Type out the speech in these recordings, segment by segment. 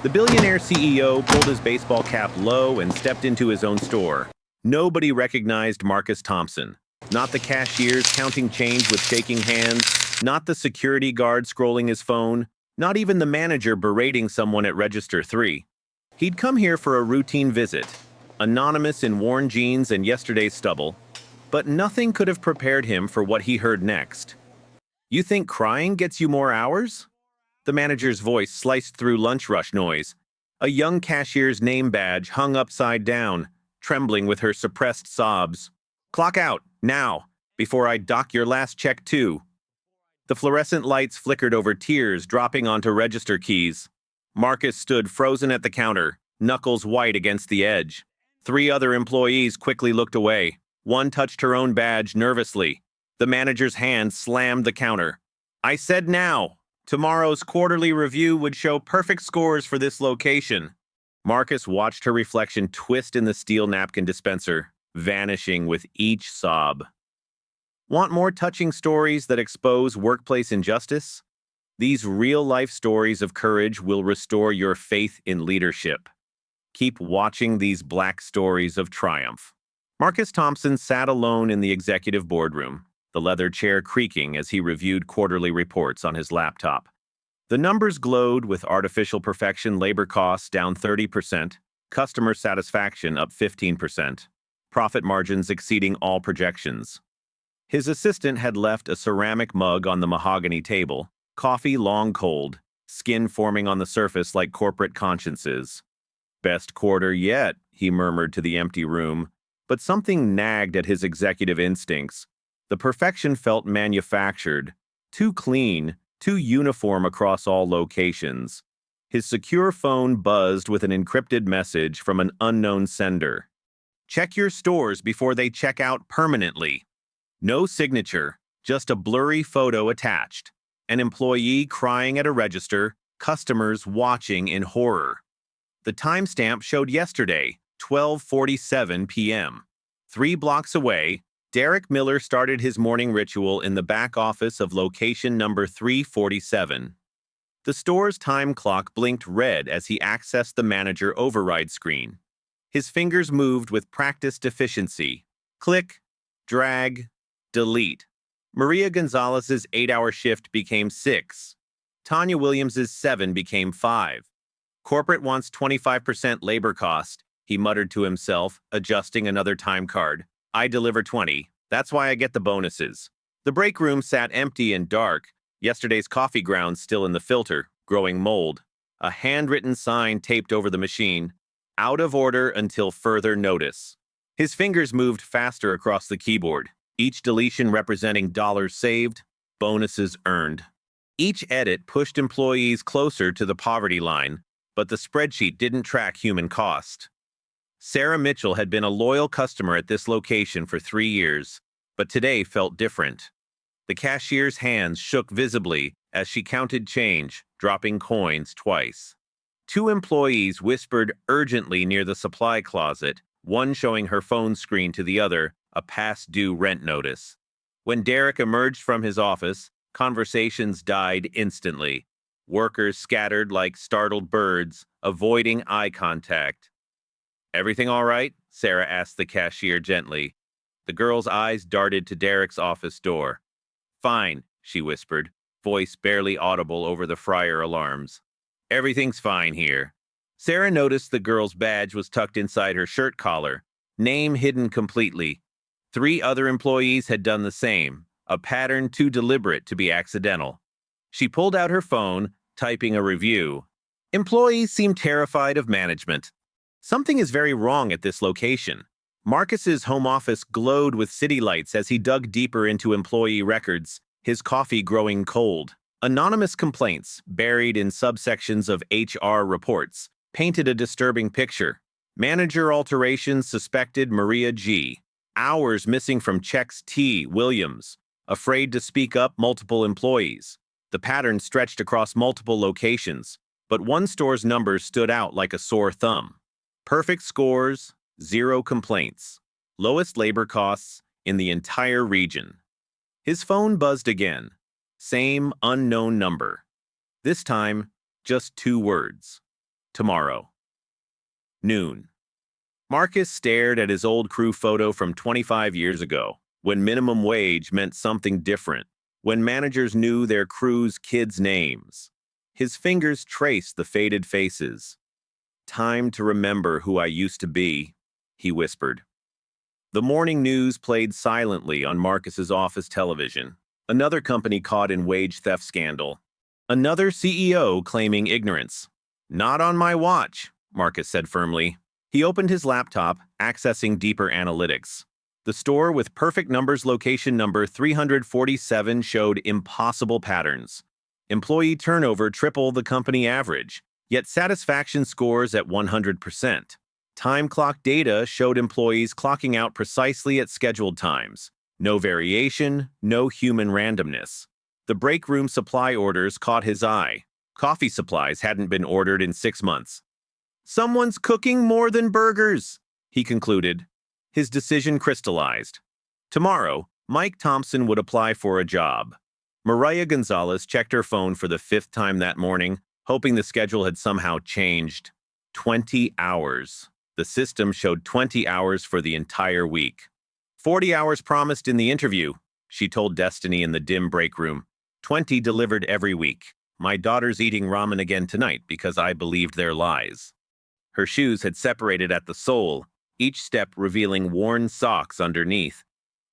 The billionaire CEO pulled his baseball cap low and stepped into his own store. Nobody recognized Marcus Thompson. Not the cashiers counting change with shaking hands, not the security guard scrolling his phone, not even the manager berating someone at Register 3. He'd come here for a routine visit, anonymous in worn jeans and yesterday's stubble, but nothing could have prepared him for what he heard next. "You think crying gets you more hours?" The manager's voice sliced through lunch rush noise. A young cashier's name badge hung upside down, trembling with her suppressed sobs. "Clock out, now, before I dock your last check too." The fluorescent lights flickered over tears dropping onto register keys. Marcus stood frozen at the counter, knuckles white against the edge. 3 other employees quickly looked away. One touched her own badge nervously. The manager's hand slammed the counter. "I said now! Tomorrow's quarterly review would show perfect scores for this location." Marcus watched her reflection twist in the steel napkin dispenser, vanishing with each sob. Want more touching stories that expose workplace injustice? These real-life stories of courage will restore your faith in leadership. Keep watching these black stories of triumph. Marcus Thompson sat alone in the executive boardroom, the leather chair creaking as he reviewed quarterly reports on his laptop. The numbers glowed with artificial perfection: labor costs down 30%, customer satisfaction up 15%, profit margins exceeding all projections. His assistant had left a ceramic mug on the mahogany table, coffee long cold, skin forming on the surface like corporate consciences. "Best quarter yet," he murmured to the empty room, but something nagged at his executive instincts. The perfection felt manufactured, too clean, too uniform across all locations. His secure phone buzzed with an encrypted message from an unknown sender. "Check your stores before they check out permanently." No signature, just a blurry photo attached. An employee crying at a register, customers watching in horror. The timestamp showed yesterday, 12:47 p.m. 3 blocks away, Derek Miller started his morning ritual in the back office of location number 347. The store's time clock blinked red as he accessed the manager override screen. His fingers moved with practiced efficiency. Click, drag, delete. Maria Gonzalez's 8-hour shift became 6. Tanya Williams's 7 became 5. Corporate wants 25% labor cost, he muttered to himself, adjusting another time card. "I deliver 20. That's why I get the bonuses." The break room sat empty and dark, yesterday's coffee grounds still in the filter, growing mold. A handwritten sign taped over the machine, "Out of order until further notice." His fingers moved faster across the keyboard, each deletion representing dollars saved, bonuses earned. Each edit pushed employees closer to the poverty line, but the spreadsheet didn't track human cost. Sarah Mitchell had been a loyal customer at this location for 3 years, but today felt different. The cashier's hands shook visibly as she counted change, dropping coins twice. 2 employees whispered urgently near the supply closet, one showing her phone screen to the other, a past due rent notice. When Derek emerged from his office, conversations died instantly. Workers scattered like startled birds, avoiding eye contact. "Everything all right?" Sarah asked the cashier gently. The girl's eyes darted to Derek's office door. "Fine," she whispered, voice barely audible over the fryer alarms. "Everything's fine here." Sarah noticed the girl's badge was tucked inside her shirt collar, name hidden completely. 3 other employees had done the same, a pattern too deliberate to be accidental. She pulled out her phone, typing a review. "Employees seem terrified of management. Something is very wrong at this location." Marcus's home office glowed with city lights as he dug deeper into employee records, his coffee growing cold. Anonymous complaints, buried in subsections of HR reports, painted a disturbing picture. Manager alterations suspected: Maria G. Hours missing from checks: T. Williams. Afraid to speak up: multiple employees. The pattern stretched across multiple locations, but one store's numbers stood out like a sore thumb. Perfect scores, 0 complaints. Lowest labor costs in the entire region. His phone buzzed again. Same unknown number. This time, just 2 words. Tomorrow. Noon. Marcus stared at his old crew photo from 25 years ago, when minimum wage meant something different, when managers knew their crew's kids' names. His fingers traced the faded faces. "Time to remember who I used to be," he whispered. The morning news played silently on Marcus's office television. Another company caught in wage theft scandal. Another CEO claiming ignorance. "Not on my watch," Marcus said firmly. He opened his laptop, accessing deeper analytics. The store with perfect numbers location number 347 showed impossible patterns. Employee turnover triple the company average, yet satisfaction scores at 100%. Time clock data showed employees clocking out precisely at scheduled times. No variation, no human randomness. The break room supply orders caught his eye. Coffee supplies hadn't been ordered in 6 months. "Someone's cooking more than burgers," he concluded. His decision crystallized. Tomorrow, Mike Thompson would apply for a job. Mariah Gonzalez checked her phone for the 5th time that morning, hoping the schedule had somehow changed. 20 hours. The system showed 20 hours for the entire week. 40 hours promised in the interview, she told Destiny in the dim break room. 20 delivered every week. My daughter's eating ramen again tonight because I believed their lies. Her shoes had separated at the sole, each step revealing worn socks underneath.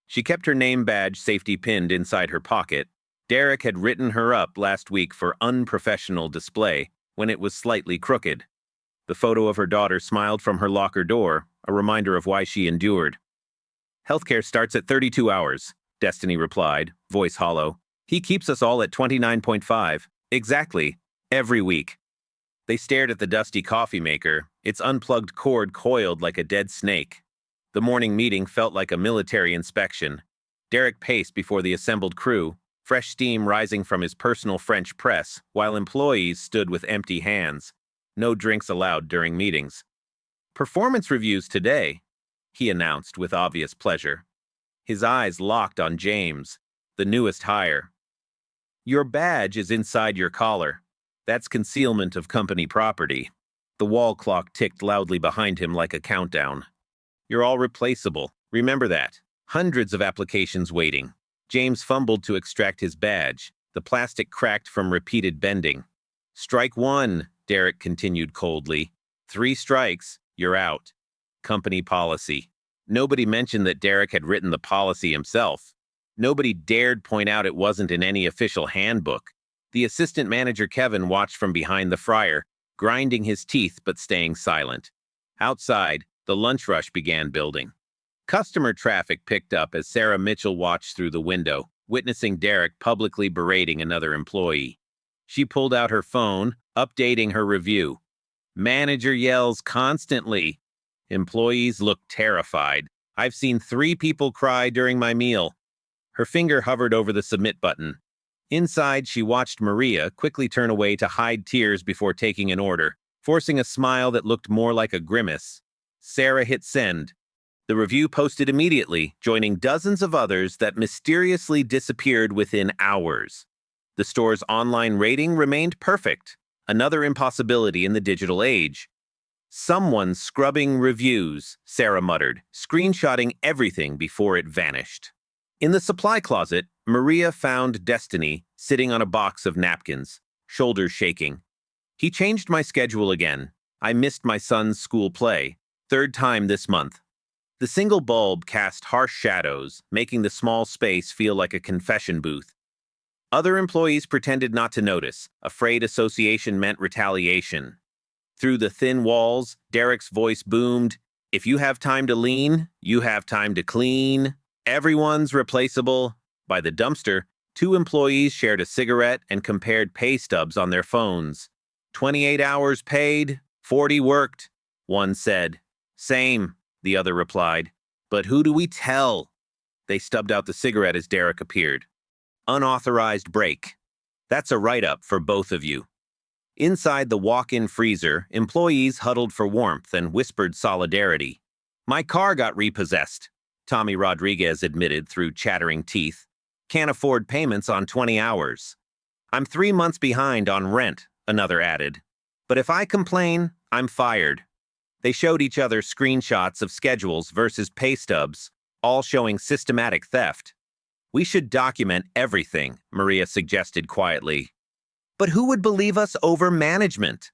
She kept her name badge safety pinned inside her pocket. Derek had written her up last week for unprofessional display when it was slightly crooked. The photo of her daughter smiled from her locker door, a reminder of why she endured. "Healthcare starts at 32 hours, Destiny replied, voice hollow. "He keeps us all at 29.5, exactly, every week." They stared at the dusty coffee maker, its unplugged cord coiled like a dead snake. The morning meeting felt like a military inspection. Derek paced before the assembled crew, fresh steam rising from his personal French press, while employees stood with empty hands. No drinks allowed during meetings. "Performance reviews today," he announced with obvious pleasure. His eyes locked on James, the newest hire. "Your badge is inside your collar. That's concealment of company property." The wall clock ticked loudly behind him like a countdown. "You're all replaceable. Remember that. Hundreds of applications waiting." James fumbled to extract his badge. The plastic cracked from repeated bending. "Strike one," Derek continued coldly. 3 strikes, you're out. Company policy. Nobody mentioned that Derek had written the policy himself. Nobody dared point out it wasn't in any official handbook. The assistant manager Kevin watched from behind the fryer, grinding his teeth but staying silent. Outside, the lunch rush began building. Customer traffic picked up as Sarah Mitchell watched through the window, witnessing Derek publicly berating another employee. She pulled out her phone, updating her review. "Manager yells constantly." Employees looked terrified. "I've seen 3 people cry during my meal." Her finger hovered over the submit button. Inside, she watched Maria quickly turn away to hide tears before taking an order, forcing a smile that looked more like a grimace. Sarah hit send. The review posted immediately, joining dozens of others that mysteriously disappeared within hours. The store's online rating remained perfect, another impossibility in the digital age. "Someone's scrubbing reviews," Sarah muttered, screenshotting everything before it vanished. In the supply closet, Maria found Destiny sitting on a box of napkins, shoulders shaking. "He changed my schedule again. I missed my son's school play. 3rd time this month." The single bulb cast harsh shadows, making the small space feel like a confession booth. Other employees pretended not to notice, afraid association meant retaliation. Through the thin walls, Derek's voice boomed, "If you have time to lean, you have time to clean. Everyone's replaceable." By the dumpster, 2 employees shared a cigarette and compared pay stubs on their phones. 28 hours paid, 40 worked, one said. "Same," the other replied. "But who do we tell?" They stubbed out the cigarette as Derek appeared. "Unauthorized break. That's a write-up for both of you." Inside the walk-in freezer, employees huddled for warmth and whispered solidarity. "My car got repossessed," Tommy Rodriguez admitted through chattering teeth. "Can't afford payments on 20 hours. I'm 3 months behind on rent," another added. But if I complain, I'm fired. They showed each other screenshots of schedules versus pay stubs, all showing systematic theft. We should document everything, Maria suggested quietly. But who would believe us over management?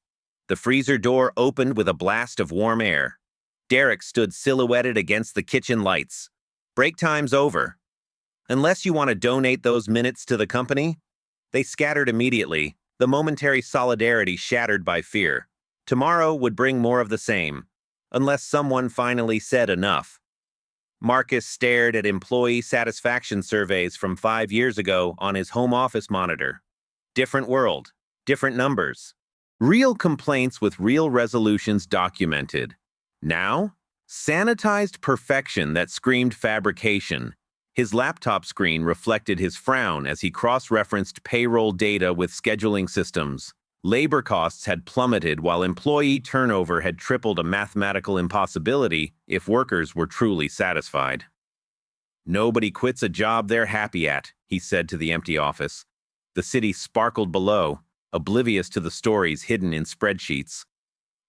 The freezer door opened with a blast of warm air. Derek stood silhouetted against the kitchen lights. Break time's over. Unless you want to donate those minutes to the company? They scattered immediately, the momentary solidarity shattered by fear. Tomorrow would bring more of the same, unless someone finally said enough. Marcus stared at employee satisfaction surveys from 5 years ago on his home office monitor. Different world, different numbers. Real complaints with real resolutions documented. Now, sanitized perfection that screamed fabrication. His laptop screen reflected his frown as he cross-referenced payroll data with scheduling systems. Labor costs had plummeted while employee turnover had tripled, a mathematical impossibility if workers were truly satisfied. Nobody quits a job they're happy at, he said to the empty office. The city sparkled below, oblivious to the stories hidden in spreadsheets.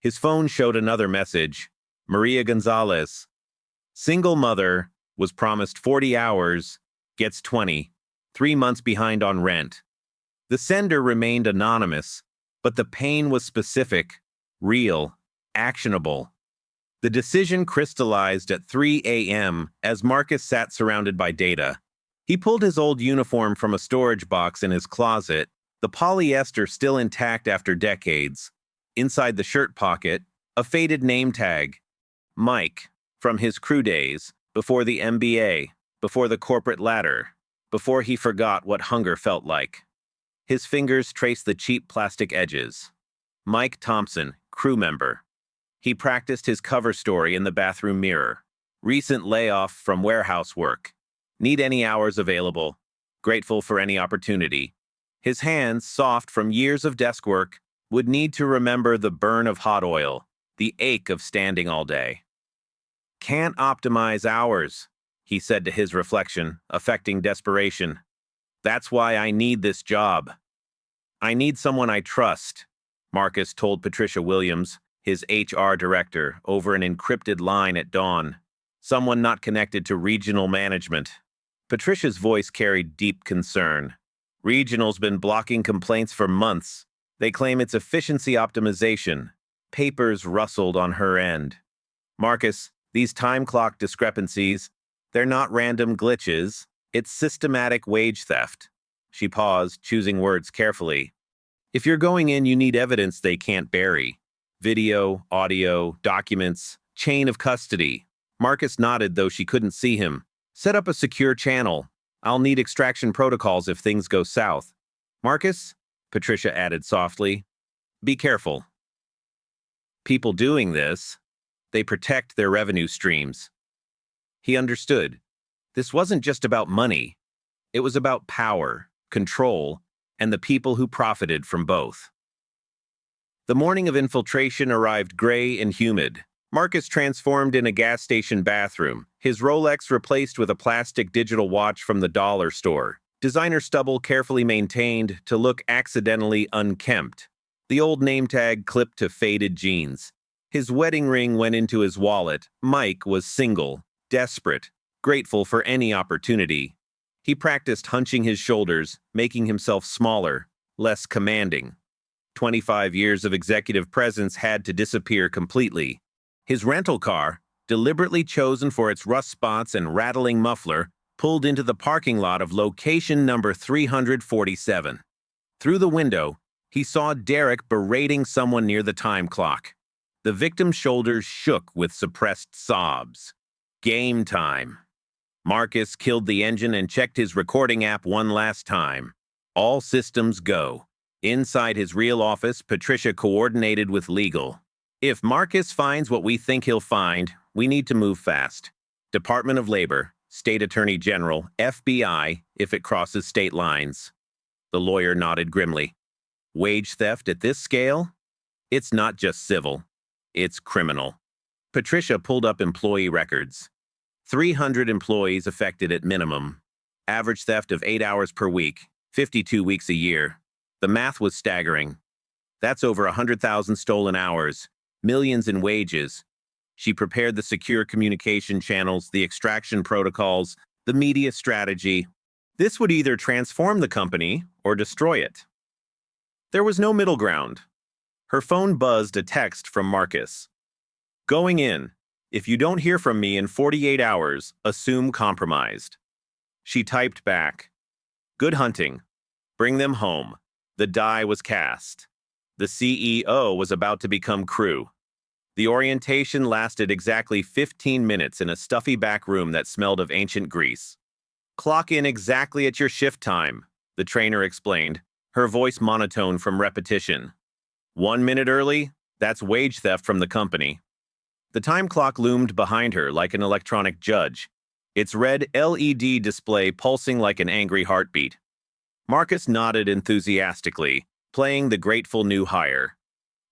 His phone showed another message. Maria Gonzalez, single mother, was promised 40 hours, gets 20, 3 months behind on rent. The sender remained anonymous, but the pain was specific, real, actionable. The decision crystallized at 3 a.m. as Marcus sat surrounded by data. He pulled his old uniform from a storage box in his closet, the polyester still intact after decades. Inside the shirt pocket, a faded name tag. Mike, from his crew days, before the MBA, before the corporate ladder, before he forgot what hunger felt like. His fingers traced the cheap plastic edges. Mike Thompson, crew member. He practiced his cover story in the bathroom mirror. Recent layoff from warehouse work. Need any hours available. Grateful for any opportunity. His hands, soft from years of desk work, would need to remember the burn of hot oil, the ache of standing all day. Can't optimize hours, he said to his reflection, affecting desperation. That's why I need this job. I need someone I trust, Marcus told Patricia Williams, his HR director, over an encrypted line at dawn. Someone not connected to regional management. Patricia's voice carried deep concern. Regional's been blocking complaints for months. They claim it's efficiency optimization. Papers rustled on her end. Marcus, these time clock discrepancies, they're not random glitches. It's systematic wage theft. She paused, choosing words carefully. If you're going in, you need evidence they can't bury. Video, audio, documents, chain of custody. Marcus nodded, though she couldn't see him. Set up a secure channel. I'll need extraction protocols if things go south. Marcus, Patricia added softly, be careful. People doing this, they protect their revenue streams. He understood. This wasn't just about money. It was about power, control, and the people who profited from both. The morning of infiltration arrived gray and humid. Marcus transformed in a gas station bathroom, his Rolex replaced with a plastic digital watch from the dollar store. Designer stubble carefully maintained to look accidentally unkempt. The old name tag clipped to faded jeans. His wedding ring went into his wallet. Mike was single, desperate, grateful for any opportunity. He practiced hunching his shoulders, making himself smaller, less commanding. 25 years of executive presence had to disappear completely. His rental car, deliberately chosen for its rust spots and rattling muffler, pulled into the parking lot of location number 347. Through the window, he saw Derek berating someone near the time clock. The victim's shoulders shook with suppressed sobs. Game time. Marcus killed the engine and checked his recording app one last time. All systems go. Inside his real office, Patricia coordinated with legal. If Marcus finds what we think he'll find, we need to move fast. Department of Labor, State Attorney General, FBI, if it crosses state lines. The lawyer nodded grimly. Wage theft at this scale? It's not just civil. It's criminal. Patricia pulled up employee records. 300 employees affected at minimum. Average theft of 8 hours per week, 52 weeks a year. The math was staggering. That's over 100,000 stolen hours, millions in wages. She prepared the secure communication channels, the extraction protocols, the media strategy. This would either transform the company or destroy it. There was no middle ground. Her phone buzzed a text from Marcus. Going in. If you don't hear from me in 48 hours, assume compromised. She typed back. Good hunting. Bring them home. The die was cast. The CEO was about to become crew. The orientation lasted exactly 15 minutes in a stuffy back room that smelled of ancient Greece. Clock in exactly at your shift time, the trainer explained, her voice monotone from repetition. 1 minute early, that's wage theft from the company. The time clock loomed behind her like an electronic judge, its red LED display pulsing like an angry heartbeat. Marcus nodded enthusiastically, playing the grateful new hire.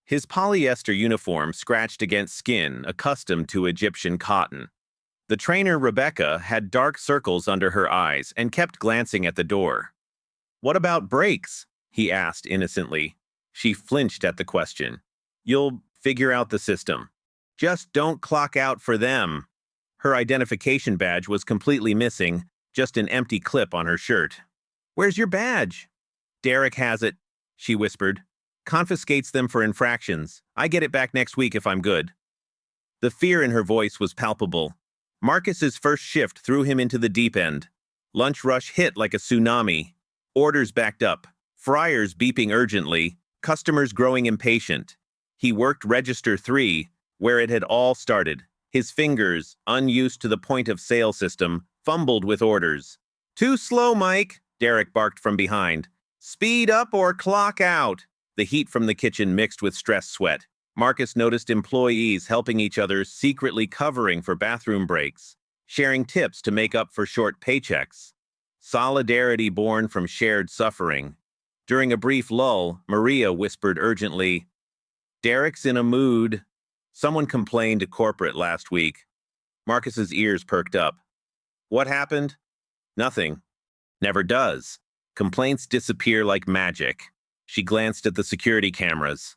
His polyester uniform scratched against skin accustomed to Egyptian cotton. The trainer, Rebecca, had dark circles under her eyes and kept glancing at the door. What about breaks? He asked innocently. She flinched at the question. You'll figure out the system. Just don't clock out for them. Her identification badge was completely missing, just an empty clip on her shirt. Where's your badge? Derek has it, she whispered. Confiscates them for infractions. I get it back next week if I'm good. The fear in her voice was palpable. Marcus's first shift threw him into the deep end. Lunch rush hit like a tsunami. Orders backed up. Fryers beeping urgently. Customers growing impatient. He worked Register 3, where it had all started. His fingers, unused to the point-of-sale system, fumbled with orders. Too slow, Mike, Derek barked from behind. Speed up or clock out. The heat from the kitchen mixed with stress sweat. Marcus noticed employees helping each other, secretly covering for bathroom breaks, sharing tips to make up for short paychecks. Solidarity born from shared suffering. During a brief lull, Maria whispered urgently, Derek's in a mood. Someone complained to corporate last week. Marcus's ears perked up. What happened? Nothing. Never does. Complaints disappear like magic. She glanced at the security cameras.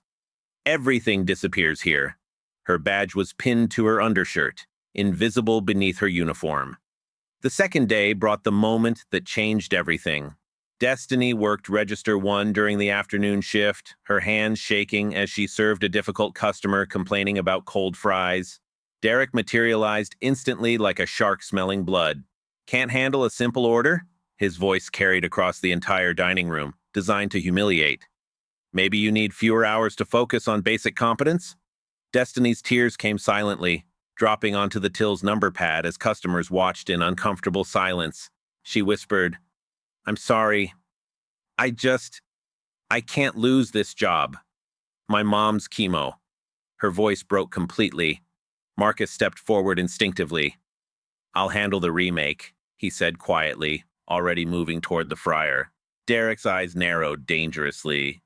Everything disappears here. Her badge was pinned to her undershirt, invisible beneath her uniform. The second day brought the moment that changed everything. Destiny worked Register 1 during the afternoon shift, her hands shaking as she served a difficult customer complaining about cold fries. Derek materialized instantly like a shark smelling blood. Can't handle a simple order? His voice carried across the entire dining room, designed to humiliate. Maybe you need fewer hours to focus on basic competence? Destiny's tears came silently, dropping onto the till's number pad as customers watched in uncomfortable silence. She whispered, I'm sorry. I can't lose this job. My mom's chemo. Her voice broke completely. Marcus stepped forward instinctively. I'll handle the remake, he said quietly, already moving toward the fryer. Derek's eyes narrowed dangerously.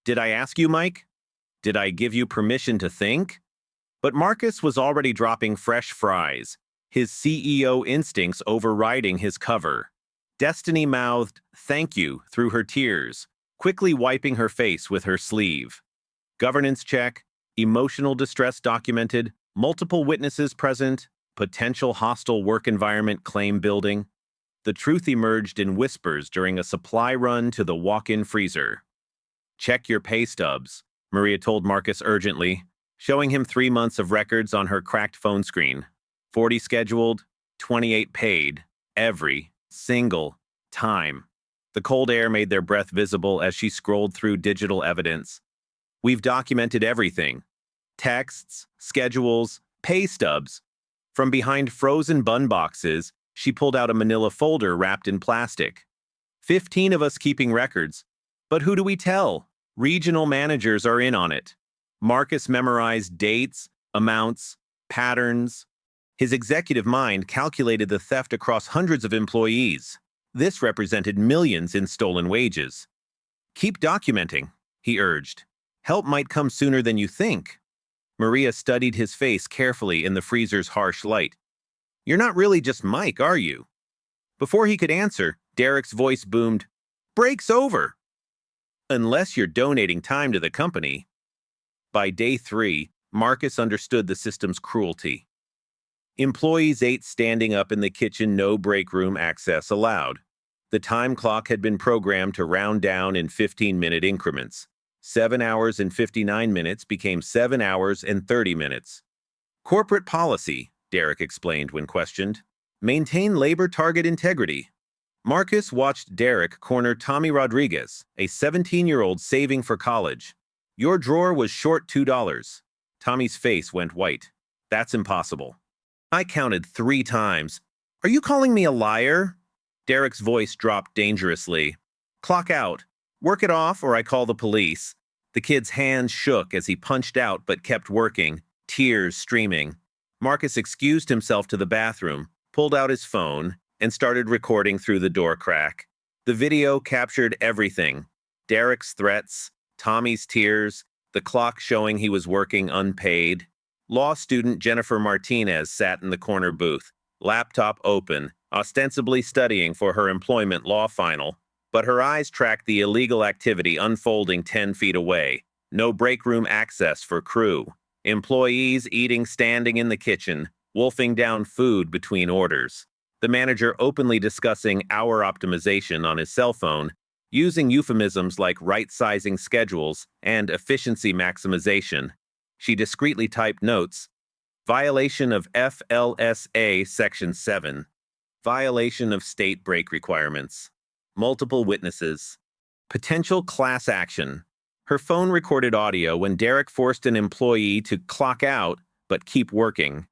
Did I ask you, Mike? Did I give you permission to think? But Marcus was already dropping fresh fries, his CEO instincts overriding his cover. Destiny mouthed, thank you, through her tears, quickly wiping her face with her sleeve. Governance check, emotional distress documented, multiple witnesses present, potential hostile work environment claim building. The truth emerged in whispers during a supply run to the walk-in freezer. Check your pay stubs, Maria told Marcus urgently, showing him 3 months of records on her cracked phone screen. 40 scheduled, 28 paid, every single time. The cold air made their breath visible as she scrolled through digital evidence. We've documented everything. Texts, schedules, pay stubs. From behind frozen bun boxes, she pulled out a manila folder wrapped in plastic. 15 of us keeping records. But who do we tell? Regional managers are in on it. Marcus memorized dates, amounts, patterns. His executive mind calculated the theft across hundreds of employees. This represented millions in stolen wages. Keep documenting, he urged. Help might come sooner than you think. Maria studied his face carefully in the freezer's harsh light. You're not really just Mike, are you? Before he could answer, Derek's voice boomed, Break's over. unless you're donating time to the company. By day 3, Marcus understood the system's cruelty. Employees ate standing up in the kitchen, no break room access allowed. The time clock had been programmed to round down in 15-minute increments. 7 hours and 59 minutes became 7 hours and 30 minutes. Corporate policy, Derek explained when questioned. Maintain labor target integrity. Marcus watched Derek corner Tommy Rodriguez, a 17-year-old saving for college. Your drawer was short $2. Tommy's face went white. That's impossible. I counted 3 times. Are you calling me a liar? Derek's voice dropped dangerously. Clock out. Work it off or I call the police. The kid's hands shook as he punched out but kept working, tears streaming. Marcus excused himself to the bathroom, pulled out his phone, and started recording through the door crack. The video captured everything. Derek's threats, Tommy's tears, the clock showing he was working unpaid. Law student Jennifer Martinez sat in the corner booth, laptop open, ostensibly studying for her employment law final, but her eyes tracked the illegal activity unfolding 10 feet away. No break room access for crew. Employees eating standing in the kitchen, wolfing down food between orders. The manager openly discussing hour optimization on his cell phone, using euphemisms like right-sizing schedules and efficiency maximization. She discreetly typed notes. Violation of FLSA Section 7. Violation of state break requirements. Multiple witnesses. Potential class action. Her phone recorded audio when Derek forced an employee to clock out but keep working.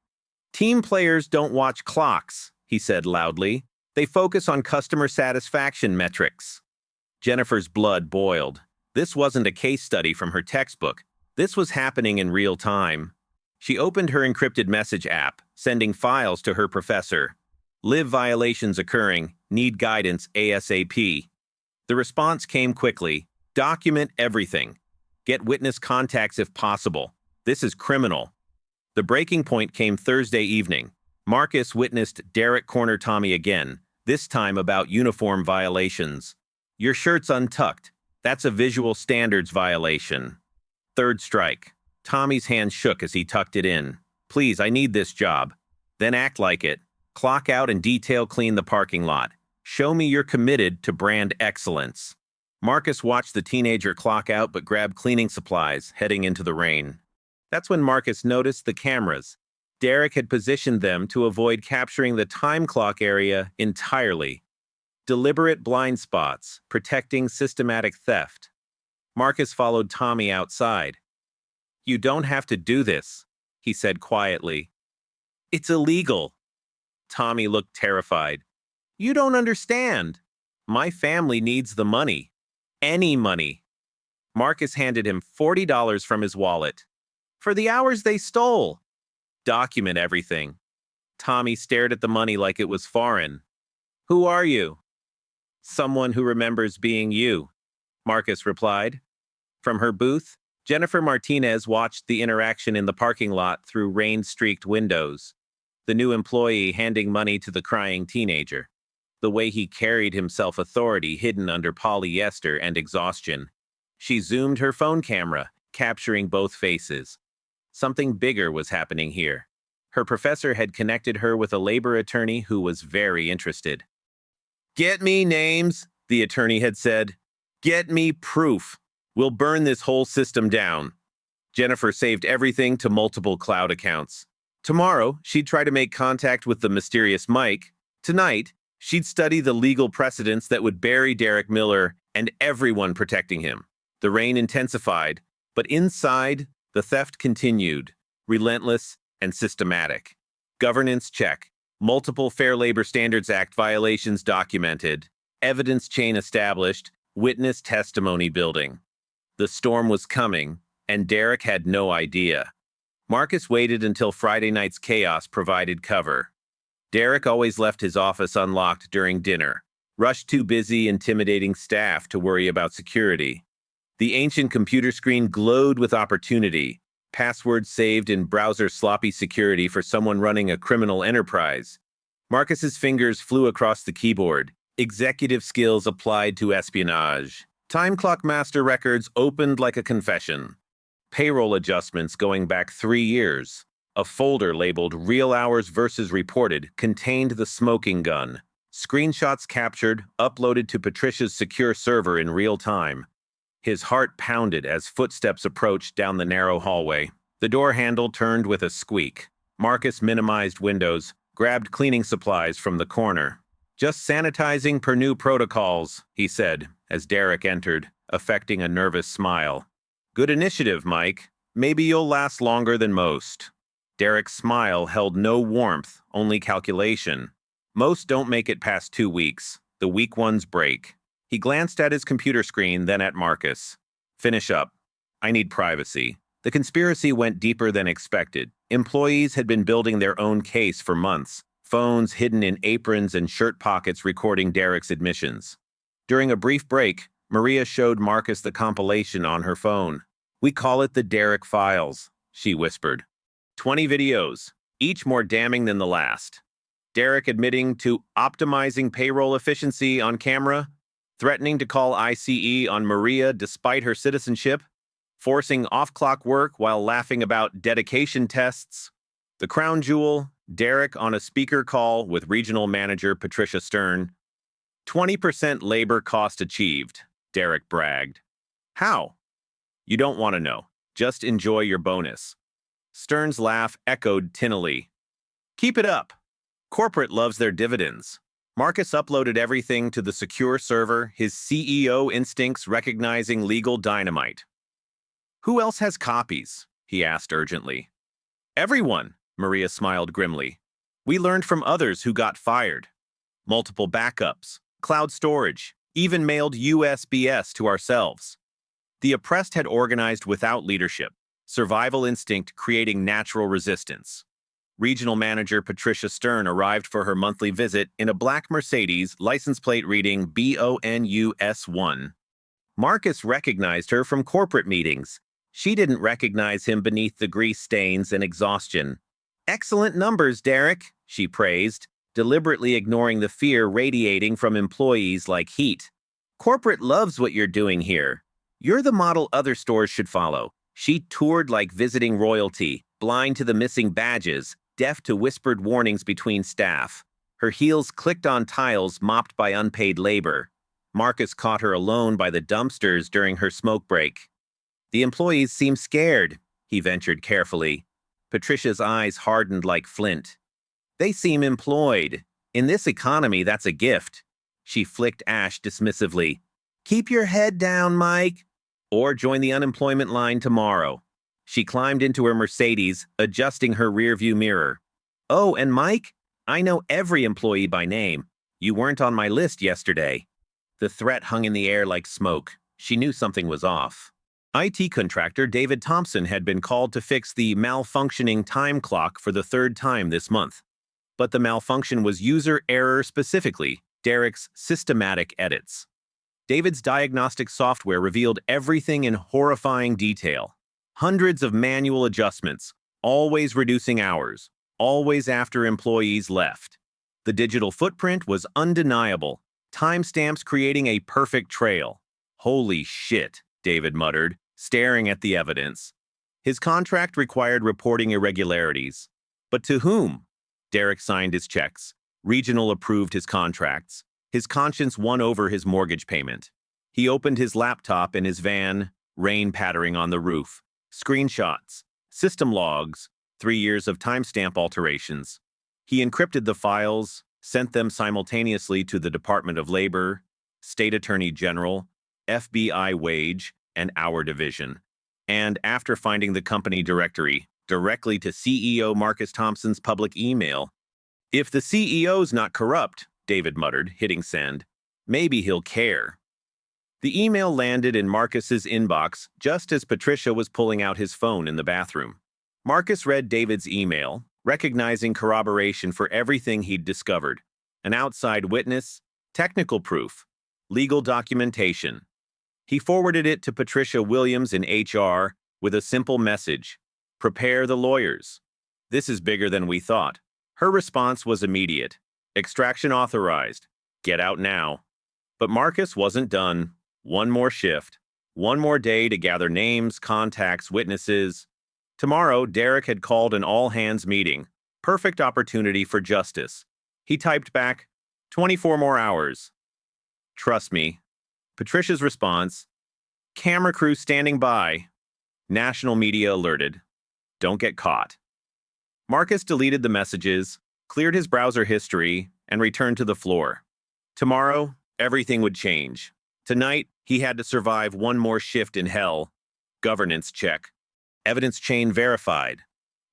Team players don't watch clocks, he said loudly. They focus on customer satisfaction metrics. Jennifer's blood boiled. This wasn't a case study from her textbook. This was happening in real time. She opened her encrypted message app, sending files to her professor. Live violations occurring. Need guidance ASAP. The response came quickly. Document everything. Get witness contacts if possible. This is criminal. The breaking point came Thursday evening. Marcus witnessed Derek corner Tommy again, this time about uniform violations. Your shirt's untucked. That's a visual standards violation. Third strike. Tommy's hand shook as he tucked it in. Please, I need this job. Then act like it. Clock out and detail clean the parking lot. Show me you're committed to brand excellence. Marcus watched the teenager clock out but grabbed cleaning supplies, heading into the rain. That's when Marcus noticed the cameras. Derek had positioned them to avoid capturing the time clock area entirely. Deliberate blind spots, protecting systematic theft. Marcus followed Tommy outside. You don't have to do this, he said quietly. It's illegal. Tommy looked terrified. You don't understand. My family needs the money. Any money. Marcus handed him $40 from his wallet. For the hours they stole. Document everything. Tommy stared at the money like it was foreign. Who are you? Someone who remembers being you, Marcus replied. From her booth, Jennifer Martinez watched the interaction in the parking lot through rain-streaked windows. The new employee handing money to the crying teenager. The way he carried himself, authority hidden under polyester and exhaustion. She zoomed her phone camera, capturing both faces. Something bigger was happening here. Her professor had connected her with a labor attorney who was very interested. Get me names, the attorney had said. Get me proof. We'll burn this whole system down. Jennifer saved everything to multiple cloud accounts. Tomorrow, she'd try to make contact with the mysterious Mike. Tonight, she'd study the legal precedents that would bury Derek Miller and everyone protecting him. The rain intensified, but inside, the theft continued, relentless and systematic. Governance check. Multiple Fair Labor Standards Act violations documented. Evidence chain established. Witness testimony building. The storm was coming, and Derek had no idea. Marcus waited until Friday night's chaos provided cover. Derek always left his office unlocked during dinner, rushed too busy intimidating staff to worry about security. The ancient computer screen glowed with opportunity, passwords saved in browser sloppy security for someone running a criminal enterprise. Marcus's fingers flew across the keyboard, executive skills applied to espionage. Time clock master records opened like a confession. Payroll adjustments going back 3 years. A folder labeled Real Hours versus Reported contained the smoking gun. Screenshots captured, uploaded to Patricia's secure server in real time. His heart pounded as footsteps approached down the narrow hallway. The door handle turned with a squeak. Marcus minimized windows, grabbed cleaning supplies from the corner. "Just sanitizing per new protocols," he said, as Derek entered, affecting a nervous smile. "Good initiative, Mike. Maybe you'll last longer than most." Derek's smile held no warmth, only calculation. Most don't make it past 2 weeks. The weak ones break. He glanced at his computer screen, then at Marcus. "Finish up. I need privacy." The conspiracy went deeper than expected. Employees had been building their own case for months, phones hidden in aprons and shirt pockets recording Derek's admissions. During a brief break, Maria showed Marcus the compilation on her phone. "We call it the Derek Files," she whispered. 20 videos, each more damning than the last. Derek admitting to optimizing payroll efficiency on camera, threatening to call ICE on Maria despite her citizenship, forcing off-clock work while laughing about dedication tests. The crown jewel, Derek on a speaker call with regional manager Patricia Stern. 20% labor cost achieved, Derek bragged. "How?" "You don't want to know. Just enjoy your bonus." Stern's laugh echoed tinnily. "Keep it up. Corporate loves their dividends." Marcus uploaded everything to the secure server, his CEO instincts recognizing legal dynamite. "Who else has copies?" he asked urgently. "Everyone," Maria smiled grimly. "We learned from others who got fired. Multiple backups, cloud storage, even mailed USBs to ourselves." The oppressed had organized without leadership, survival instinct creating natural resistance. Regional manager Patricia Stern arrived for her monthly visit in a black Mercedes, license plate reading BONUS1. Marcus recognized her from corporate meetings. She didn't recognize him beneath the grease stains and exhaustion. "Excellent numbers, Derek," she praised, deliberately ignoring the fear radiating from employees like heat. "Corporate loves what you're doing here. You're the model other stores should follow." She toured like visiting royalty, blind to the missing badges, deaf to whispered warnings between staff. Her heels clicked on tiles mopped by unpaid labor. Marcus caught her alone by the dumpsters during her smoke break. "The employees seem scared," he ventured carefully. Patricia's eyes hardened like flint. "They seem employed. In this economy, that's a gift." She flicked ash dismissively. "Keep your head down, Mike. Or join the unemployment line tomorrow." She climbed into her Mercedes, adjusting her rearview mirror. "Oh, and Mike, I know every employee by name. You weren't on my list yesterday." The threat hung in the air like smoke. She knew something was off. IT contractor David Thompson had been called to fix the malfunctioning time clock for the third time this month. But the malfunction was user error specifically, Derek's systematic edits. David's diagnostic software revealed everything in horrifying detail. Hundreds of manual adjustments, always reducing hours, always after employees left. The digital footprint was undeniable, timestamps creating a perfect trail. "Holy shit," David muttered, staring at the evidence. His contract required reporting irregularities. But to whom? Derek signed his checks. Regional approved his contracts. His conscience won over his mortgage payment. He opened his laptop in his van, rain pattering on the roof. Screenshots, system logs, 3 years of timestamp alterations. He encrypted the files, sent them simultaneously to the Department of Labor, State Attorney General, FBI Wage, and Hour Division. And after finding the company directory, directly to CEO Marcus Thompson's public email. "If the CEO's not corrupt," David muttered, hitting send, "maybe he'll care." The email landed in Marcus's inbox just as Patricia was pulling out his phone in the bathroom. Marcus read David's email, recognizing corroboration for everything he'd discovered. An outside witness, technical proof, legal documentation. He forwarded it to Patricia Williams in HR with a simple message: "Prepare the lawyers. This is bigger than we thought." Her response was immediate: "Extraction authorized. Get out now." But Marcus wasn't done. One more shift. One more day to gather names, contacts, witnesses. Tomorrow, Derek had called an all-hands meeting. Perfect opportunity for justice. He typed back, 24 more hours. Trust me. Patricia's response, camera crew standing by. National media alerted. Don't get caught. Marcus deleted the messages, cleared his browser history, and returned to the floor. Tomorrow, everything would change. Tonight, he had to survive one more shift in hell. Governance check. Evidence chain verified.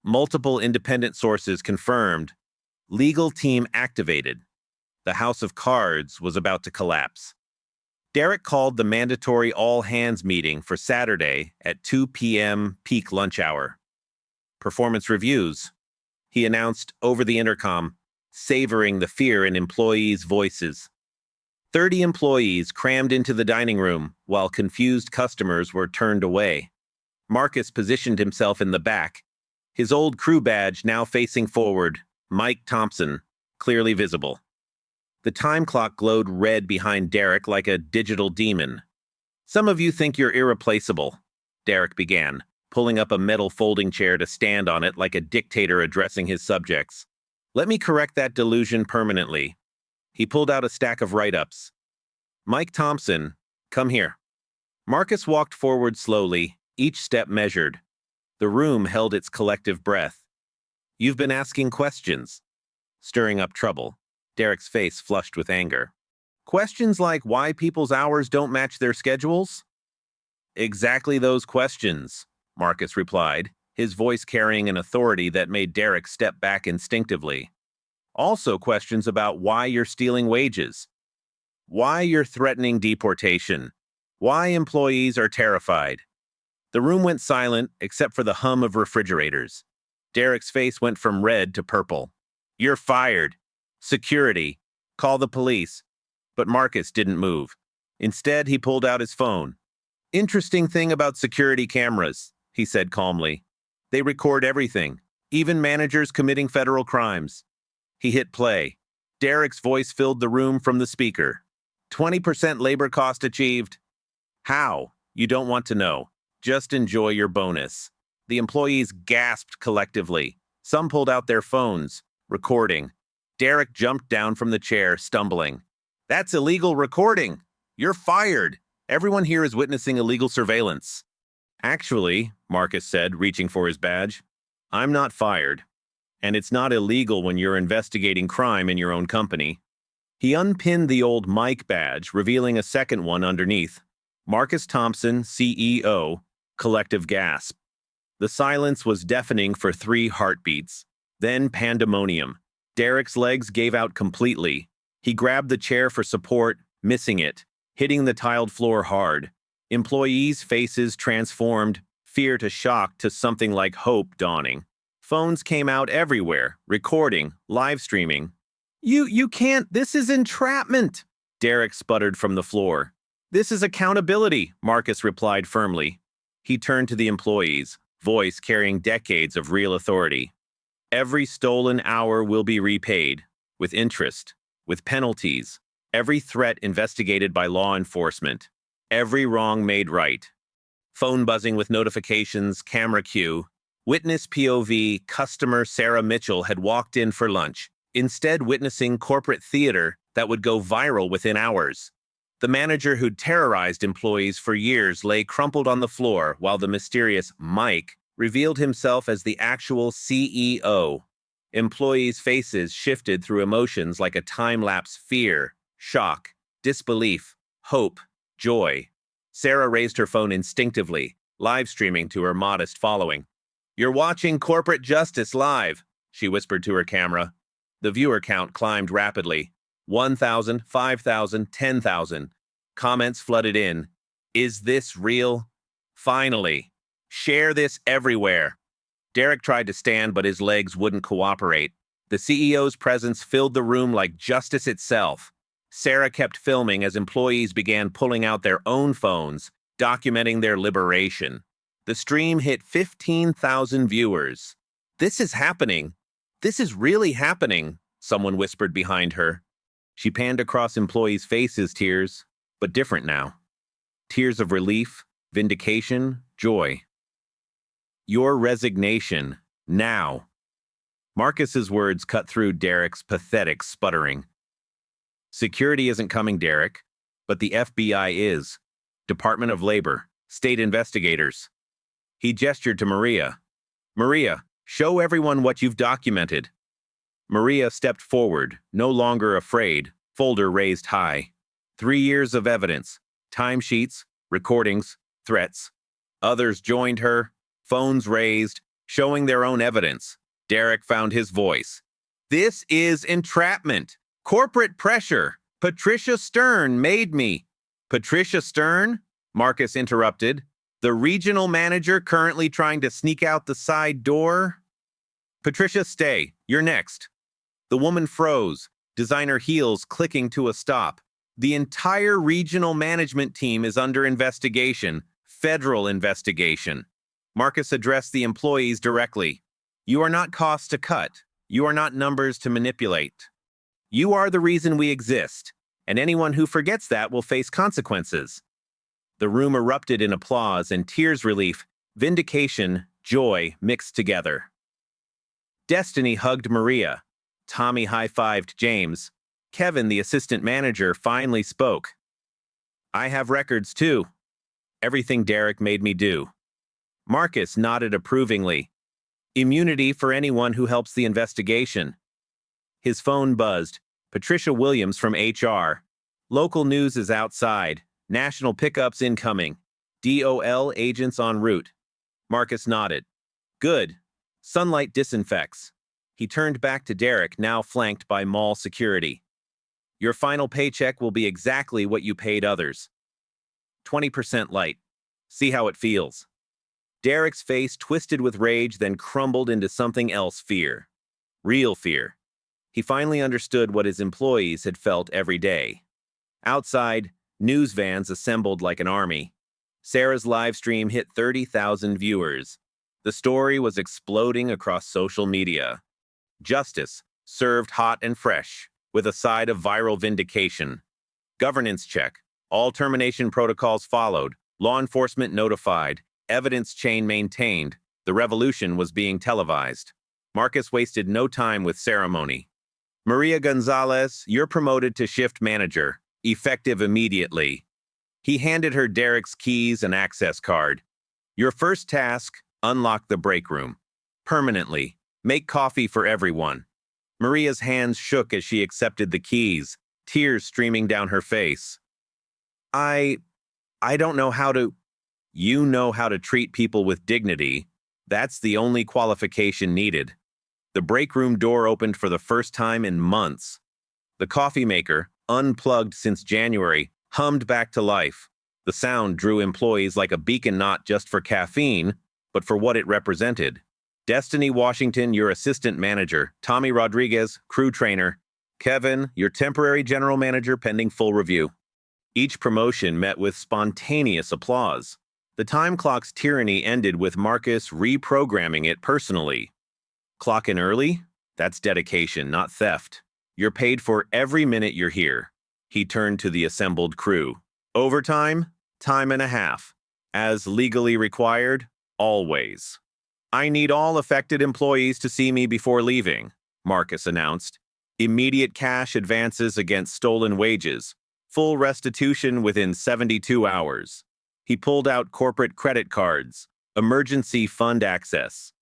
Multiple independent sources confirmed. Legal team activated. The house of cards was about to collapse. Derek called the mandatory all-hands meeting for Saturday at 2 p.m. peak lunch hour. Performance reviews. He announced over the intercom, savoring the fear in employees' voices. 30 employees crammed into the dining room while confused customers were turned away. Marcus positioned himself in the back, his old crew badge now facing forward, Mike Thompson, clearly visible. The time clock glowed red behind Derek like a digital demon. Some of you think you're irreplaceable, Derek began, pulling up a metal folding chair to stand on it like a dictator addressing his subjects. Let me correct that delusion permanently. He pulled out a stack of write-ups. Mike Thompson, come here. Marcus walked forward slowly, each step measured. The room held its collective breath. You've been asking questions, stirring up trouble. Derek's face flushed with anger. Questions like why people's hours don't match their schedules? Exactly those questions, Marcus replied, his voice carrying an authority that made Derek step back instinctively. Also questions about why you're stealing wages, why you're threatening deportation, why employees are terrified. The room went silent except for the hum of refrigerators. Derek's face went from red to purple. You're fired. Security. Call the police. But Marcus didn't move. Instead, he pulled out his phone. Interesting thing about security cameras, he said calmly. They record everything, even managers committing federal crimes. He hit play. Derek's voice filled the room from the speaker. 20% labor cost achieved. How? You don't want to know. Just enjoy your bonus. The employees gasped collectively. Some pulled out their phones, recording. Derek jumped down from the chair, stumbling. That's illegal recording. You're fired. Everyone here is witnessing illegal surveillance. Actually, Marcus said, reaching for his badge, I'm not fired. And it's not illegal when you're investigating crime in your own company. He unpinned the old Mike badge, revealing a second one underneath. Marcus Thompson, CEO, collective gasp. The silence was deafening for 3 heartbeats. Then pandemonium. Derek's legs gave out completely. He grabbed the chair for support, missing it, hitting the tiled floor hard. Employees' faces transformed, fear to shock to something like hope dawning. Phones came out everywhere, recording, live streaming. You can't, this is entrapment, Derek sputtered from the floor. This is accountability, Marcus replied firmly. He turned to the employees, voice carrying decades of real authority. Every stolen hour will be repaid, with interest, with penalties, every threat investigated by law enforcement, every wrong made right. Phone buzzing with notifications, camera cue. Witness POV, customer Sarah Mitchell had walked in for lunch, instead witnessing corporate theater that would go viral within hours. The manager who'd terrorized employees for years lay crumpled on the floor while the mysterious Mike revealed himself as the actual CEO. Employees' faces shifted through emotions like a time-lapse fear, shock, disbelief, hope, joy. Sarah raised her phone instinctively, live streaming to her modest following. You're watching Corporate Justice Live, she whispered to her camera. The viewer count climbed rapidly. 1,000, 5,000, 10,000. Comments flooded in. Is this real? Finally. Share this everywhere. Derek tried to stand, but his legs wouldn't cooperate. The CEO's presence filled the room like justice itself. Sarah kept filming as employees began pulling out their own phones, documenting their liberation. The stream hit 15,000 viewers. This is happening. This is really happening, someone whispered behind her. She panned across employees' faces, tears, but different now. Tears of relief, vindication, joy. Your resignation, now. Marcus's words cut through Derek's pathetic sputtering. Security isn't coming, Derek, but the FBI is. Department of Labor, state investigators. He gestured to Maria. Maria, show everyone what you've documented. Maria stepped forward, no longer afraid, folder raised high. 3 years of evidence, timesheets, recordings, threats. Others joined her, phones raised, showing their own evidence. Derek found his voice. This is entrapment. Corporate pressure. Patricia Stern made me. Patricia Stern? Marcus interrupted. The regional manager currently trying to sneak out the side door? Patricia, stay. You're next. The woman froze, designer heels clicking to a stop. The entire regional management team is under investigation, federal investigation. Marcus addressed the employees directly. You are not costs to cut. You are not numbers to manipulate. You are the reason we exist, and anyone who forgets that will face consequences. The room erupted in applause and tears relief, vindication, joy mixed together. Destiny hugged Maria. Tommy high-fived James. Kevin, the assistant manager, finally spoke. I have records, too. Everything Derek made me do. Marcus nodded approvingly. Immunity for anyone who helps the investigation. His phone buzzed. Patricia Williams from HR. Local news is outside. National pickups incoming. DOL agents en route. Marcus nodded. Good. Sunlight disinfects. He turned back to Derek, now flanked by mall security. Your final paycheck will be exactly what you paid others. 20% light. See how it feels. Derek's face twisted with rage, then crumbled into something else, fear. Real fear. He finally understood what his employees had felt every day. Outside, news vans assembled like an army. Sarah's live stream hit 30,000 viewers. The story was exploding across social media. Justice, served hot and fresh, with a side of viral vindication. Governance check. All termination protocols followed. Law enforcement notified. Evidence chain maintained. The revolution was being televised. Marcus wasted no time with ceremony. Maria Gonzalez, you're promoted to shift manager, effective immediately. He handed her Derek's keys and access card. Your first task, unlock the break room. Permanently. Make coffee for everyone. Maria's hands shook as she accepted the keys, tears streaming down her face. I don't know how to... You know how to treat people with dignity. That's the only qualification needed. The break room door opened for the first time in months. The coffee maker, unplugged since January, hummed back to life. The sound drew employees like a beacon, not just for caffeine, but for what it represented. Destiny Washington, your assistant manager. Tommy Rodriguez, crew trainer. Kevin, your temporary general manager pending full review. Each promotion met with spontaneous applause. The time clock's tyranny ended with Marcus reprogramming it personally. Clock in early? That's dedication, not theft. You're paid for every minute you're here. He turned to the assembled crew. Overtime? Time and a half. As legally required? Always. I need all affected employees to see me before leaving, Marcus announced. Immediate cash advances against stolen wages. Full restitution within 72 hours. He pulled out corporate credit cards. Emergency fund access.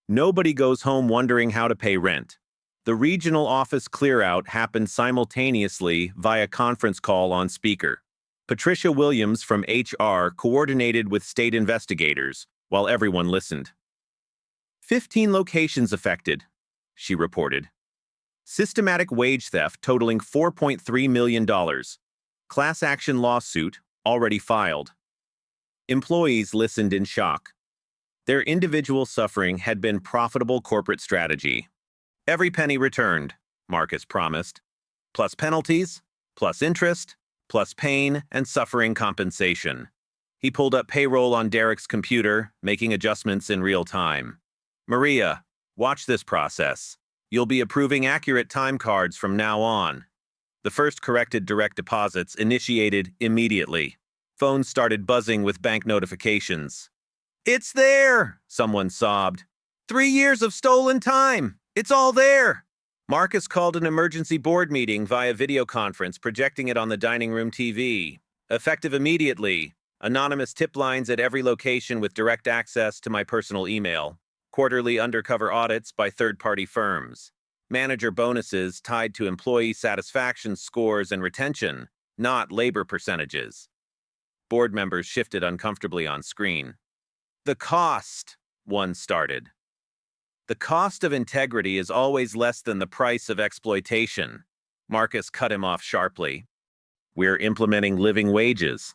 Nobody goes home wondering how to pay rent. The regional office clear-out happened simultaneously via conference call on speaker. Patricia Williams from HR coordinated with state investigators while everyone listened. 15 locations affected, she reported. Systematic wage theft totaling $4.3 million. Class action lawsuit already filed. Employees listened in shock. Their individual suffering had been profitable corporate strategy. Every penny returned, Marcus promised. Plus penalties, plus interest, plus pain and suffering compensation. He pulled up payroll on Derek's computer, making adjustments in real time. Maria, watch this process. You'll be approving accurate time cards from now on. The first corrected direct deposits initiated immediately. Phones started buzzing with bank notifications. "It's there!" someone sobbed. 3 years of stolen time! It's all there! Marcus called an emergency board meeting via video conference, projecting it on the dining room TV. Effective immediately. Anonymous tip lines at every location with direct access to my personal email. Quarterly undercover audits by third-party firms. Manager bonuses tied to employee satisfaction scores and retention, not labor percentages. Board members shifted uncomfortably on screen. "The cost," one started. "The cost of integrity is always less than the price of exploitation." Marcus cut him off sharply. "We're implementing living wages.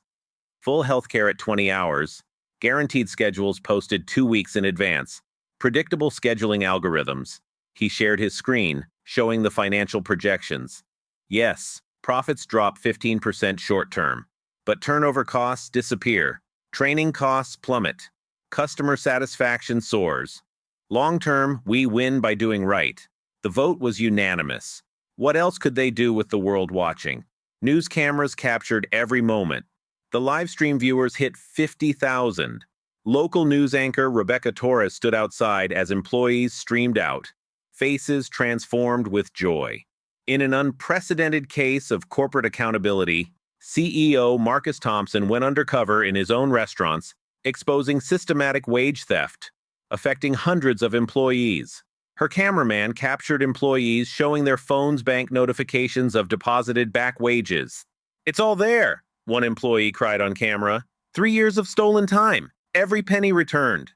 Full healthcare at 20 hours, guaranteed schedules posted 2 weeks in advance, predictable scheduling algorithms." He shared his screen, showing the financial projections. Yes, profits drop 15% short-term, but turnover costs disappear. Training costs plummet. Customer satisfaction soars. Long-term, we win by doing right. The vote was unanimous. What else could they do with the world watching? News cameras captured every moment. The live stream viewers hit 50,000. Local news anchor Rebecca Torres stood outside as employees streamed out. Faces transformed with joy. In an unprecedented case of corporate accountability, CEO Marcus Thompson went undercover in his own restaurants, exposing systematic wage theft, affecting hundreds of employees. Her cameraman captured employees showing their phones bank notifications of deposited back wages. "It's all there," one employee cried on camera. 3 years of stolen time. Every penny returned.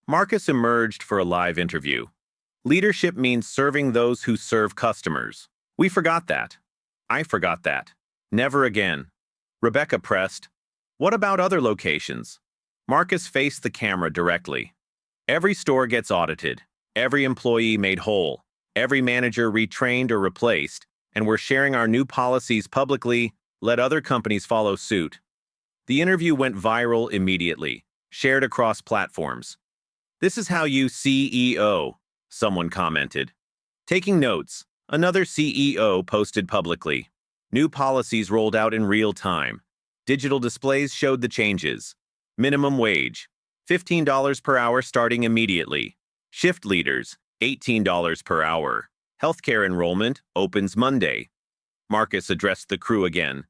Marcus emerged for a live interview. "Leadership means serving those who serve customers. We forgot that. I forgot that. Never again." Rebecca pressed, "What about other locations?" Marcus faced the camera directly. "Every store gets audited. Every employee made whole. Every manager retrained or replaced. And we're sharing our new policies publicly. Let other companies follow suit." The interview went viral immediately, shared across platforms. "This is how you CEO," someone commented. Taking notes, another CEO posted publicly. New policies rolled out in real time. Digital displays showed the changes. Minimum wage, $15 per hour starting immediately. Shift leaders, $18 per hour. Healthcare enrollment opens Monday. Marcus addressed the crew again.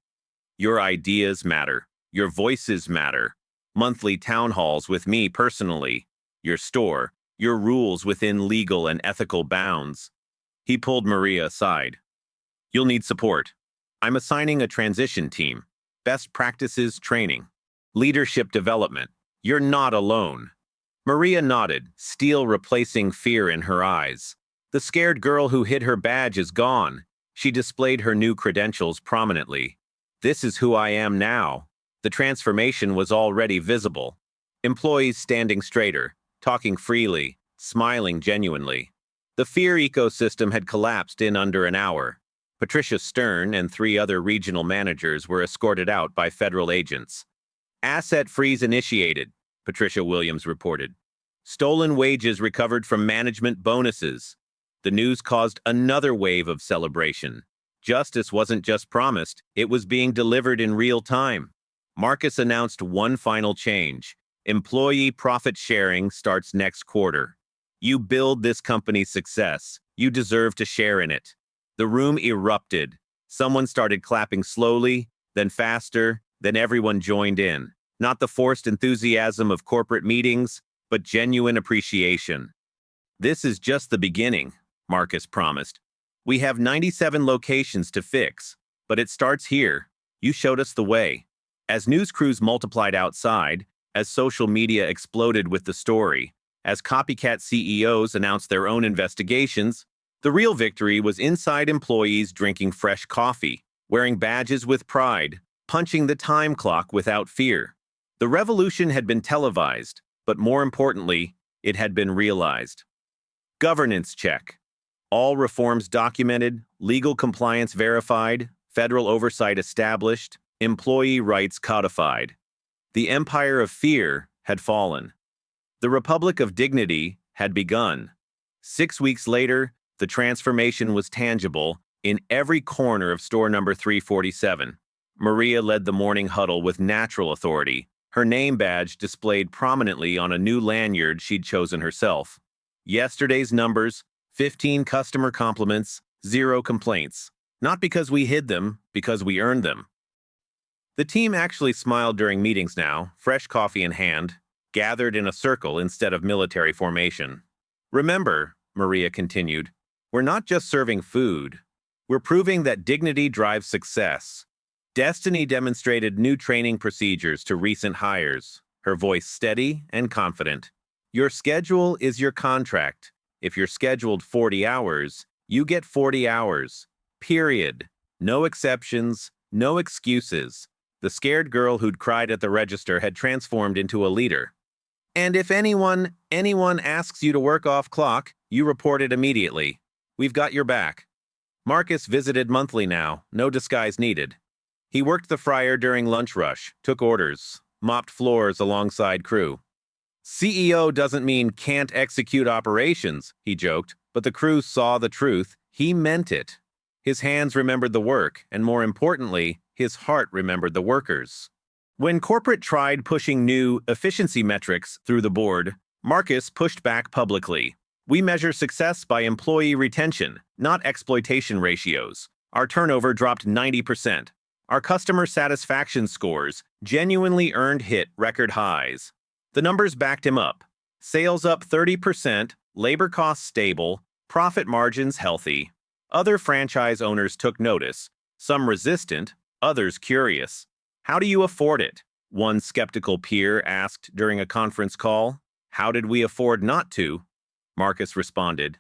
"Your ideas matter. Your voices matter. Monthly town halls with me personally. Your store, your rules within legal and ethical bounds." He pulled Maria aside. "You'll need support. I'm assigning a transition team. Best practices training. Leadership development. You're not alone." Maria nodded, steel replacing fear in her eyes. The scared girl who hid her badge is gone. She displayed her new credentials prominently. "This is who I am now." The transformation was already visible. Employees standing straighter, talking freely, smiling genuinely. The fear ecosystem had collapsed in under an hour. Patricia Stern and 3 other regional managers were escorted out by federal agents. "Asset freeze initiated," Patricia Williams reported. "Stolen wages recovered from management bonuses." The news caused another wave of celebration. Justice wasn't just promised, it was being delivered in real time. Marcus announced one final change. Employee profit sharing starts next quarter. You build this company's success. You deserve to share in it. The room erupted. Someone started clapping slowly, then faster, then everyone joined in. Not the forced enthusiasm of corporate meetings, but genuine appreciation. "This is just the beginning," Marcus promised. "We have 97 locations to fix, but it starts here. You showed us the way." As news crews multiplied outside, as social media exploded with the story, as copycat CEOs announced their own investigations, the real victory was inside employees drinking fresh coffee, wearing badges with pride, punching the time clock without fear. The revolution had been televised, but more importantly, it had been realized. Governance check. All reforms documented, legal compliance verified, federal oversight established, employee rights codified. The empire of fear had fallen. The Republic of Dignity had begun. 6 weeks later, the transformation was tangible in every corner of store number 347. Maria led the morning huddle with natural authority, her name badge displayed prominently on a new lanyard she'd chosen herself. Yesterday's numbers: 15 customer compliments, 0 complaints. Not because we hid them, because we earned them. The team actually smiled during meetings now, fresh coffee in hand, gathered in a circle instead of military formation. Remember, Maria continued, we're not just serving food. We're proving that dignity drives success. Destiny demonstrated new training procedures to recent hires, her voice steady and confident. Your schedule is your contract. If you're scheduled 40 hours, you get 40 hours. Period. No exceptions, no excuses. The scared girl who'd cried at the register had transformed into a leader. And if anyone asks you to work off clock, you report it immediately. We've got your back. Marcus visited monthly now, no disguise needed. He worked the fryer during lunch rush, took orders, mopped floors alongside crew. CEO doesn't mean can't execute operations, he joked, but the crew saw the truth. He meant it. His hands remembered the work, and more importantly, his heart remembered the workers. When corporate tried pushing new efficiency metrics through the board, Marcus pushed back publicly. We measure success by employee retention, not exploitation ratios. Our turnover dropped 90%. Our customer satisfaction scores genuinely hit record highs. The numbers backed him up. Sales up 30%, labor costs stable, profit margins healthy. Other franchise owners took notice, some resistant, others curious. How do you afford it? One skeptical peer asked during a conference call. How did we afford not to? Marcus responded.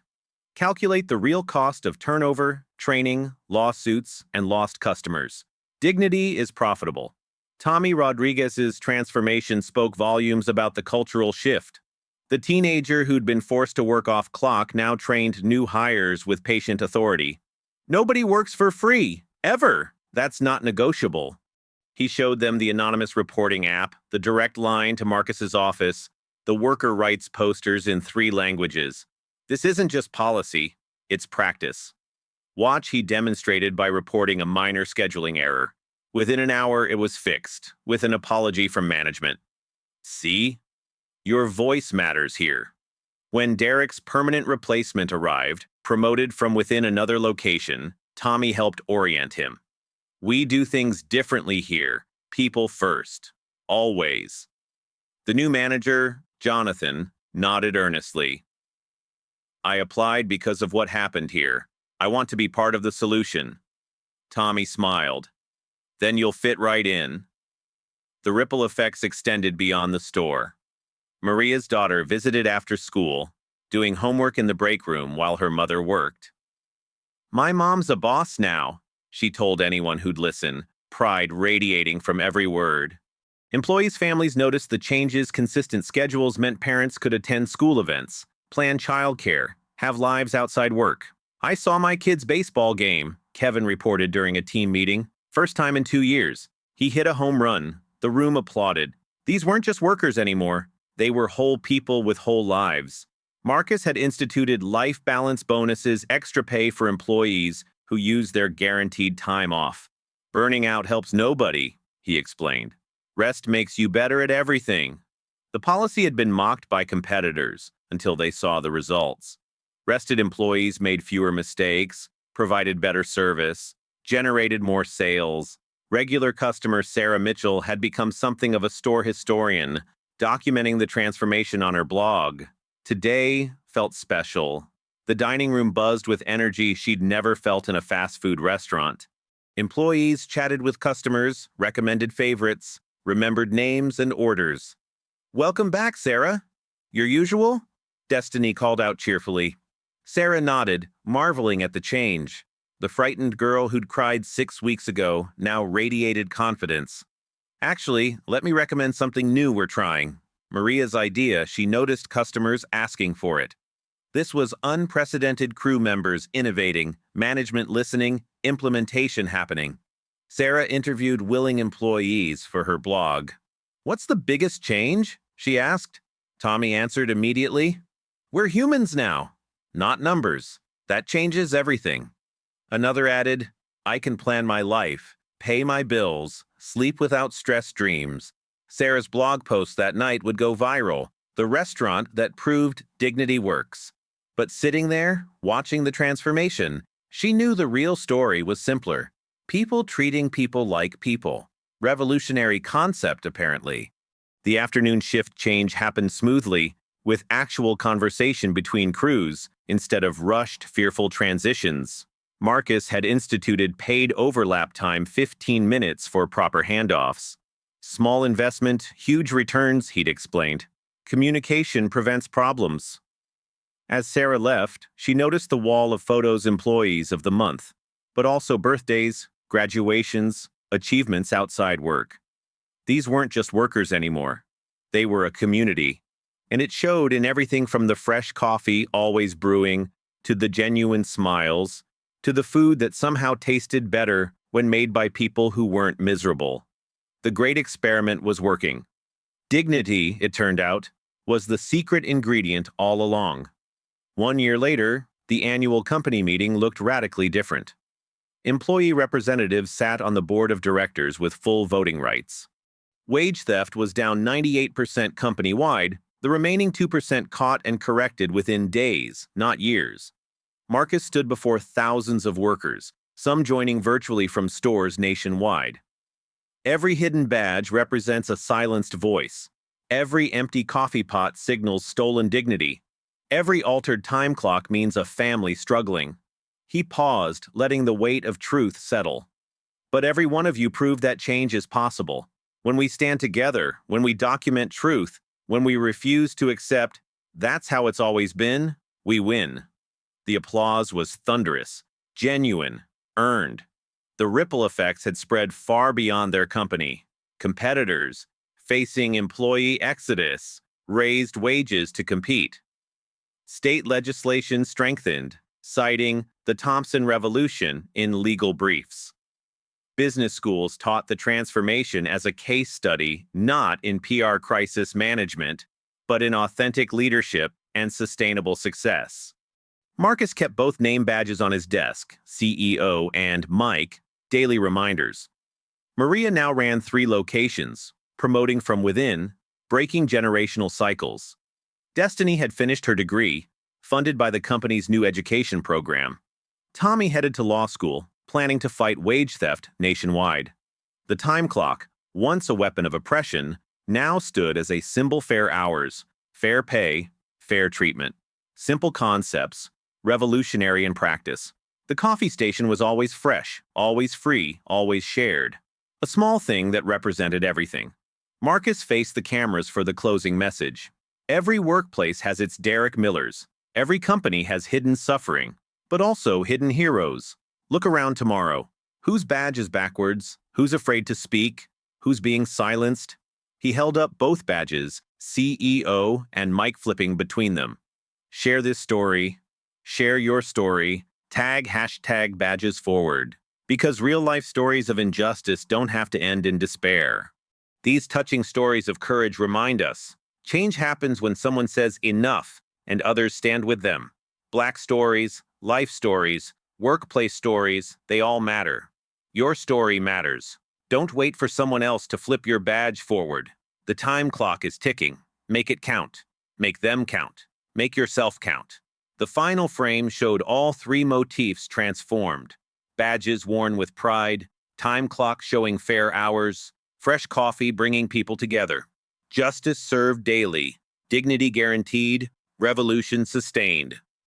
Calculate the real cost of turnover, training, lawsuits, and lost customers. Dignity is profitable. Tommy Rodriguez's transformation spoke volumes about the cultural shift. The teenager who'd been forced to work off clock now trained new hires with patient authority. Nobody works for free, ever. That's not negotiable. He showed them the anonymous reporting app, the direct line to Marcus's office, the worker rights posters in 3 languages. This isn't just policy, it's practice. Watch, he demonstrated by reporting a minor scheduling error. Within an hour, it was fixed, with an apology from management. See? Your voice matters here. When Derek's permanent replacement arrived, promoted from within another location, Tommy helped orient him. We do things differently here, people first, always. The new manager, Jonathan, nodded earnestly. I applied because of what happened here. I want to be part of the solution. Tommy smiled. Then you'll fit right in. The ripple effects extended beyond the store. Maria's daughter visited after school, doing homework in the break room while her mother worked. My mom's a boss now, she told anyone who'd listen, pride radiating from every word. Employees' families noticed the changes. Consistent schedules meant parents could attend school events, plan childcare, have lives outside work. I saw my kid's baseball game, Kevin reported during a team meeting. First time in 2 years. He hit a home run. The room applauded. These weren't just workers anymore. They were whole people with whole lives. Marcus had instituted life balance bonuses, extra pay for employees who used their guaranteed time off. Burning out helps nobody, he explained. Rest makes you better at everything. The policy had been mocked by competitors until they saw the results. Rested employees made fewer mistakes, provided better service, generated more sales. Regular customer Sarah Mitchell had become something of a store historian, documenting the transformation on her blog. Today felt special. The dining room buzzed with energy she'd never felt in a fast food restaurant. Employees chatted with customers, recommended favorites, remembered names and orders. Welcome back, Sarah. Your usual? Destiny called out cheerfully. Sarah nodded, marveling at the change. The frightened girl who'd cried 6 weeks ago now radiated confidence. Actually, let me recommend something new we're trying. Maria's idea, she noticed customers asking for it. This was unprecedented: crew members innovating, management listening, implementation happening. Sarah interviewed willing employees for her blog. What's the biggest change? She asked. Tommy answered immediately. We're humans now, not numbers. That changes everything. Another added, I can plan my life. pay my bills, sleep without stress dreams. Sarah's blog post that night would go viral, the restaurant that proved dignity works. But sitting there, watching the transformation, she knew the real story was simpler. People treating people like people. Revolutionary concept, apparently. The afternoon shift change happened smoothly, with actual conversation between crews instead of rushed, fearful transitions. Marcus had instituted paid overlap time 15 minutes for proper handoffs. Small investment, huge returns, he'd explained. Communication prevents problems. As Sarah left, she noticed the wall of photos employees of the month, but also birthdays, graduations, achievements outside work. These weren't just workers anymore. They were a community. And it showed in everything from the fresh coffee always brewing, to the genuine smiles, to the food that somehow tasted better when made by people who weren't miserable. The great experiment was working. Dignity, it turned out, was the secret ingredient all along. 1 year later, the annual company meeting looked radically different. Employee representatives sat on the board of directors with full voting rights. Wage theft was down 98% company-wide, the remaining 2% caught and corrected within days, not years. Marcus stood before thousands of workers, some joining virtually from stores nationwide. Every hidden badge represents a silenced voice. Every empty coffee pot signals stolen dignity. Every altered time clock means a family struggling. He paused, letting the weight of truth settle. But every one of you proved that change is possible. When we stand together, when we document truth, when we refuse to accept, that's how it's always been, we win. The applause was thunderous, genuine, earned. The ripple effects had spread far beyond their company. Competitors, facing employee exodus, raised wages to compete. State legislation strengthened, citing the Thompson Revolution in legal briefs. Business schools taught the transformation as a case study, not in PR crisis management, but in authentic leadership and sustainable success. Marcus kept both name badges on his desk, CEO and Mike, daily reminders. Maria now ran 3 locations, promoting from within, breaking generational cycles. Destiny had finished her degree, funded by the company's new education program. Tommy headed to law school, planning to fight wage theft nationwide. The time clock, once a weapon of oppression, now stood as a symbol: fair hours, fair pay, fair treatment. Simple concepts, revolutionary in practice. The coffee station was always fresh, always free, always shared. A small thing that represented everything. Marcus faced the cameras for the closing message. Every workplace has its Derek Millers. Every company has hidden suffering, but also hidden heroes. Look around tomorrow. Whose badge is backwards? Who's afraid to speak? Who's being silenced? He held up both badges, CEO and Mike flipping between them. Share this story. Share your story. Tag #badges forward. Because real-life stories of injustice don't have to end in despair. These touching stories of courage remind us, change happens when someone says enough and others stand with them. Black stories, life stories, workplace stories, they all matter. Your story matters. Don't wait for someone else to flip your badge forward. The time clock is ticking. Make it count. Make them count. Make yourself count. The final frame showed all 3 motifs transformed. Badges worn with pride, time clock showing fair hours, fresh coffee bringing people together. Justice served daily, dignity guaranteed, revolution sustained.